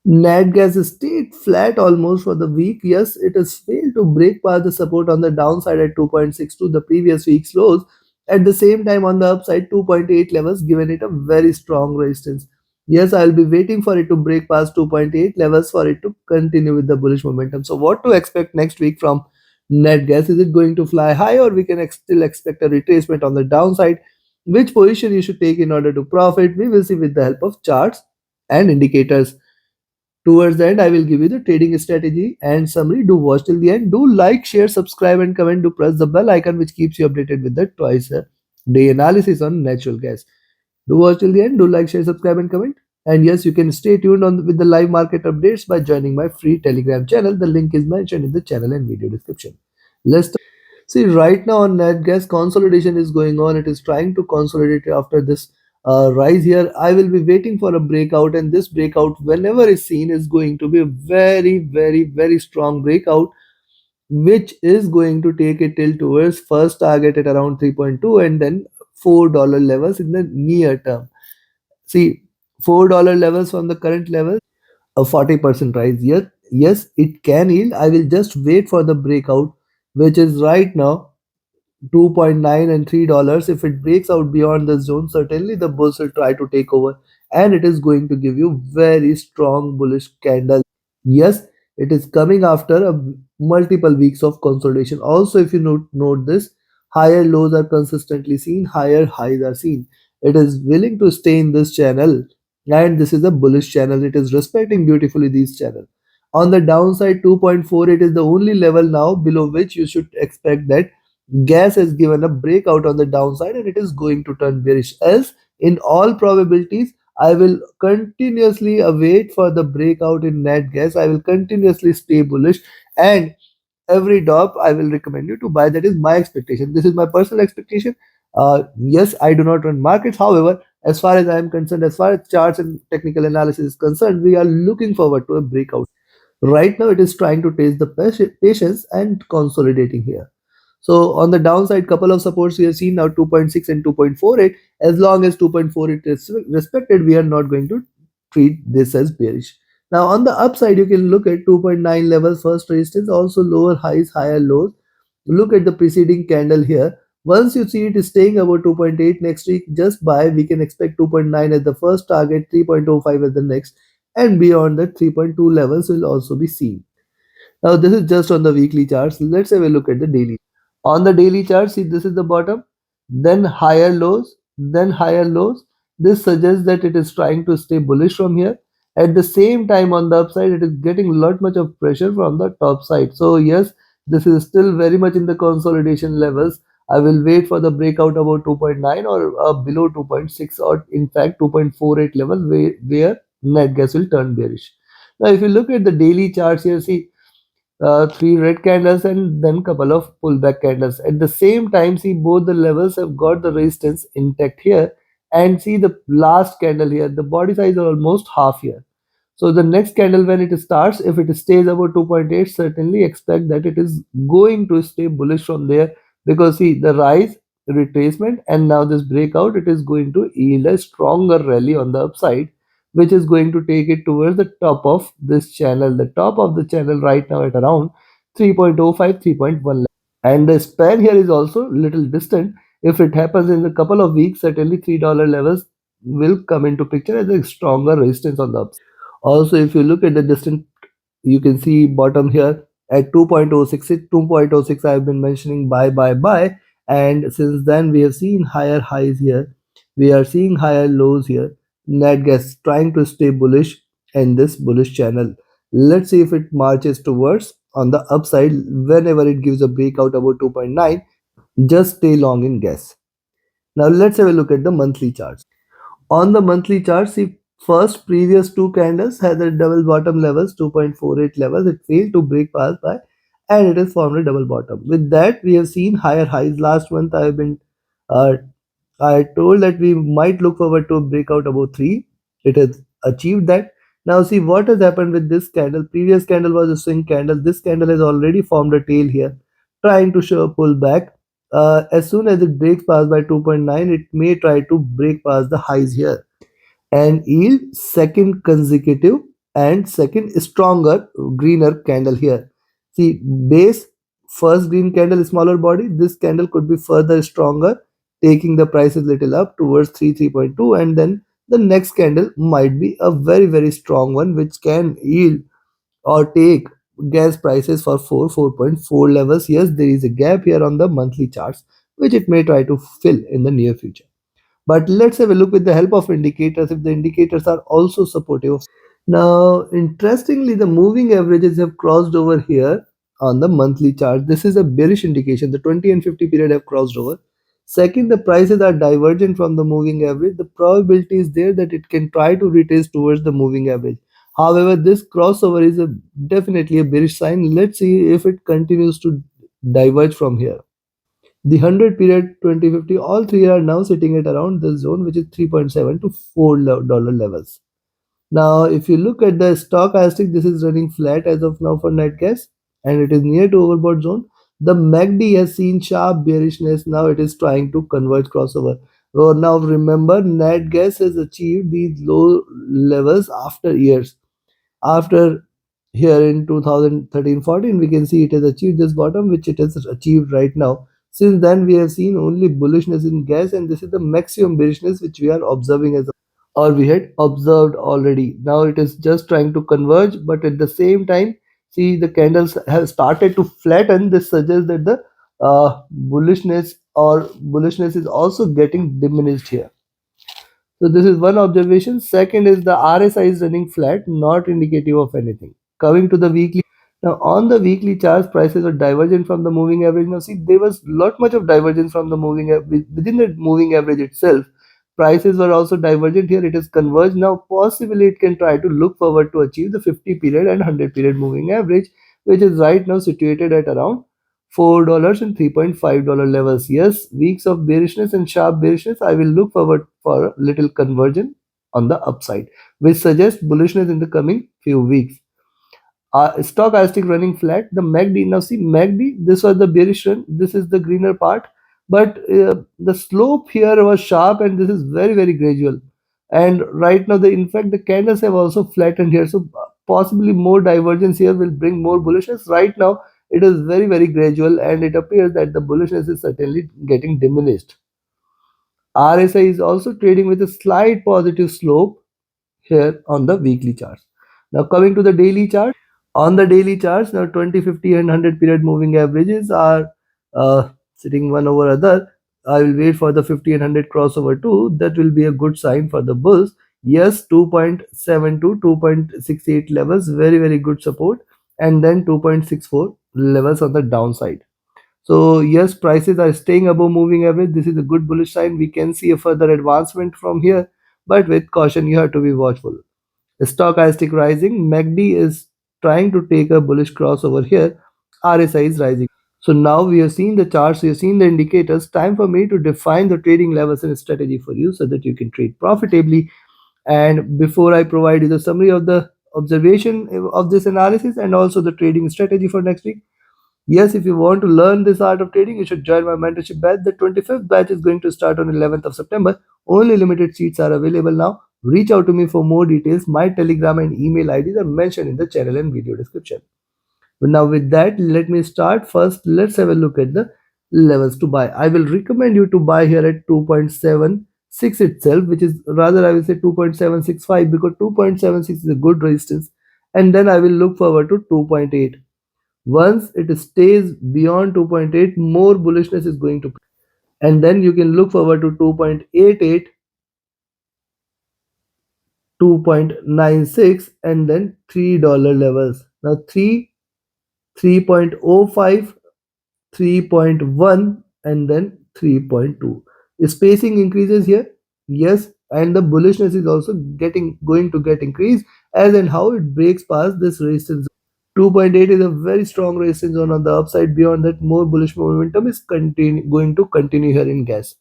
Nat gas stayed flat almost for the week. Yes, it has failed to break past the support on the downside at 2.62, the previous week's lows. At the same time, on the upside, 2.8 levels given it a very strong resistance. Yes, I'll be waiting for it to break past 2.8 levels for it to continue with the bullish momentum. So, what to expect next week from net gas? Is it going to fly high, or we can still expect a retracement on the downside? Which position you should take in order to profit? We will see with the help of charts and indicators. Towards the end, I will give you the trading strategy and summary. Do watch till the end. Do like, share, subscribe, and comment. Do press the bell icon, which keeps you updated with the twice a day analysis on natural gas. Do watch till the end. Do like, share, subscribe, and comment. And yes, you can stay tuned on with the live market updates by joining my free Telegram channel. The link is mentioned in the channel and video description. Let's See, right now on net gas, consolidation is going on. It is trying to consolidate after this rise here. I will be waiting for a breakout, and this breakout, whenever is seen, is going to be a very, very, very strong breakout, which is going to take it till towards first target at around 3.2 and then $4 levels in the near term. See, $4 levels from the current level, a 40% rise. Yes, it can yield. I will just wait for the breakout, which is right now 2.9 and $3. If it breaks out beyond the zone, certainly the bulls will try to take over, and it is going to give you very strong bullish candle. Yes, it is coming after multiple weeks of consolidation. Also, if you note this, higher lows are consistently seen, higher highs are seen. It is willing to stay in this channel, and this is a bullish channel. It is respecting beautifully these channel. On the downside, 2.48 is the only level now below which you should expect that gas has given a breakout on the downside and it is going to turn bearish. Else, in all probabilities, I will continuously await for the breakout in net gas. I will continuously stay bullish, and every drop I will recommend you to buy. That is my expectation. This is my personal expectation. Yes, I do not run markets. However, as far as I am concerned, as far as charts and technical analysis is concerned, we are looking forward to a breakout. Right now, it is trying to test the patience and consolidating here. So on the downside, couple of supports we have seen now 2.6 and 2.48. As long as 2.48 is respected, we are not going to treat this as bearish. Now on the upside, you can look at 2.9 levels, first resistance, also lower highs, higher lows. Look at the preceding candle here. Once you see it is staying above 2.8 next week, just buy. We can expect 2.9 as the first target, 3.05 as the next, and beyond that 3.2 levels will also be seen. Now this is just on the weekly charts. Let's have a look at the daily. On the daily chart, see this is the bottom, then higher lows. This suggests that it is trying to stay bullish from here. At the same time, on the upside, it is getting a lot much of pressure from the top side. So yes, this is still very much in the consolidation levels. I will wait for the breakout about 2.9 or below 2.6 or in fact 2.48 level where net gas will turn bearish. Now, if you look at the daily charts here, see three red candles and then couple of pullback candles. At the same time, see both the levels have got the resistance intact here, and see the last candle here. The body size are almost half here. So the next candle when it starts, if it stays about 2.8, certainly expect that it is going to stay bullish from there, because see the rise, retracement, and now this breakout, it is going to yield a stronger rally on the upside, which is going to take it towards the top of this channel. The top of the channel right now at around 3.05, 3.1. And the span here is also little distant. If it happens in a couple of weeks, certainly $3 levels will come into picture as a stronger resistance on the upside. Also, if you look at the distant, you can see bottom here at 2.06. 2.06 I have been mentioning buy, and since then we have seen higher highs here. We are seeing higher lows here. Net gas trying to stay bullish in this bullish channel. Let's see if it marches towards on the upside. Whenever it gives a breakout about 2.9, just stay long in gas. Now let's have a look at the monthly charts. On the monthly chart, see first previous two candles had the double bottom levels, 2.48 levels. It failed to break past by, and it has formed a double bottom. With that, we have seen higher highs. Last month, uh, I told that we might look forward to a breakout above 3. It has achieved that. Now see what has happened with this candle. Previous candle was a swing candle. This candle has already formed a tail here, trying to show a pullback. As soon as it breaks past by 2.9, it may try to break past the highs here and yield second consecutive and second stronger greener candle here. See, base first green candle smaller body, this candle could be further stronger, taking the prices little up towards 3.2, and then the next candle might be a very strong one which can yield or take gas prices for 4.4 levels. Yes, there is a gap here on the monthly charts which it may try to fill in the near future. But let's have a look with the help of indicators if the indicators are also supportive. Now, interestingly, the moving averages have crossed over here on the monthly chart. This is a bearish indication. The 20 and 50 period have crossed over. Second, the prices are divergent from the moving average. The probability is there that it can try to retrace towards the moving average. However, this crossover is definitely a bearish sign. Let's see if it continues to diverge from here. The 100 period 2050, all three are now sitting at around this zone, which is 3.7 to $4 levels. Now, if you look at the stochastic, this is running flat as of now for net gas and it is near to overbought zone. The MACD has seen sharp bearishness. Now it is trying to converge crossover. So now remember, net gas has achieved these low levels after years. After here in 2013-14, we can see it has achieved this bottom, which it has achieved right now. Since then, we have seen only bullishness in gas, and this is the maximum bearishness which we are observing as or we had observed already. Now it is just trying to converge, but at the same time, see the candles have started to flatten. This suggests that the bullishness is also getting diminished here. So this is one observation. Second is the RSI is running flat, not indicative of anything. Coming to the weekly. Now on the weekly charts, prices are divergent from the moving average. Now see, there was lot much of divergence from the moving average within the moving average itself. Prices were also divergent here. It is converged. Now possibly it can try to look forward to achieve the 50 period and 100 period moving average, which is right now situated at around $4 and $3.5 levels. Yes, weeks of bearishness and sharp bearishness. I will look forward for a little conversion on the upside, which suggests bullishness in the coming few weeks. Stochastic running flat. The MACD, now see MACD, this was the bearish run. This is the greener part, but the slope here was sharp, and this is very gradual. And right now, the in fact the candles have also flattened here, so possibly more divergence here will bring more bullishness. Right now, it is very gradual, and it appears that the bullishness is certainly getting diminished. RSI is also trading with a slight positive slope here on the weekly charts. Now coming to the daily chart. On the daily charts, now 20, 50 and 100 period moving averages are sitting one over other. I will wait for the 50 and 100 crossover too. That will be a good sign for the bulls. Yes, 2.7 to 2.68 levels, very good support, and then 2.64 levels on the downside. So yes, prices are staying above moving average. This is a good bullish sign. We can see a further advancement from here, but with caution, you have to be watchful. Stochastic rising, MACD is trying to take a bullish cross over here. RSI is rising. So now we have seen the charts, we have seen the indicators. Time for me to define the trading levels and strategy for you so that you can trade profitably. And before I provide you the summary of the observation of this analysis and also the trading strategy for next week, yes, if you want to learn this art of trading, you should join my mentorship batch. The 25th batch is going to start on 11th of September. Only limited seats are available now. Reach out to me for more details. My Telegram and email IDs are mentioned in the channel and video description. But now with that, let me start. First, let's have a look at the levels to buy. I will recommend you to buy here at 2.76 itself, which is rather I will say 2.765 because 2.76 is a good resistance. And then I will look forward to 2.8. Once it stays beyond 2.8, more bullishness is going to, and then you can look forward to 2.88, 2.96, and then $3 levels. Now 3, 3.05, 3.1, and then 3.2. Spacing increases here, yes, and the bullishness is also going to get increased as and how it breaks past this resistance. 2.8 is a very strong resistance zone on the upside. Beyond that, more bullish momentum is going to continue here in gas.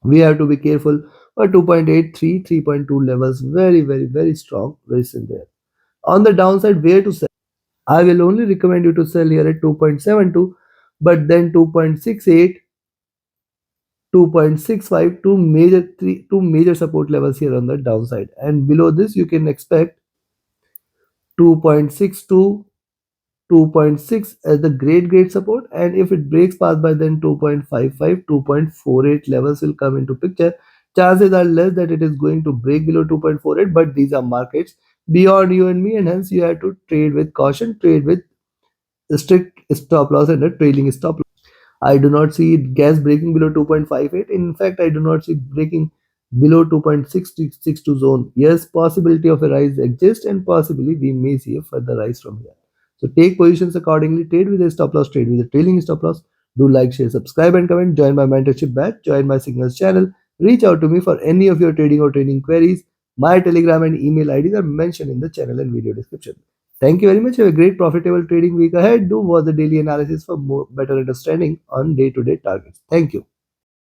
We have to be careful for 2.83, 3.2 levels. Very strong resistance there. On the downside, where to sell? I will only recommend you to sell here at 2.72, but then 2.68, 2.65, two major support levels here on the downside. And below this, you can expect 2.62, 2.6 as the great support, and if it breaks past by then 2.55, 2.48 levels will come into picture. Chances are less that it is going to break below 2.48, but these are markets beyond you and me, and hence you have to trade with caution, trade with strict stop loss and a trailing stop. I do not see gas breaking below 2.58. In fact, I do not see breaking below 2.662 zone. Yes, possibility of a rise exists, and possibly we may see a further rise from here. So take positions accordingly. Trade with a stop loss, trade with a trailing stop loss. Do like, share, subscribe, and comment. Join my mentorship batch. Join my signals channel. Reach out to me for any of your trading or training queries. My Telegram and email IDs are mentioned in the channel and video description. Thank you very much. Have a great profitable trading week ahead. Do watch the daily analysis for more better understanding on day-to-day targets. Thank you.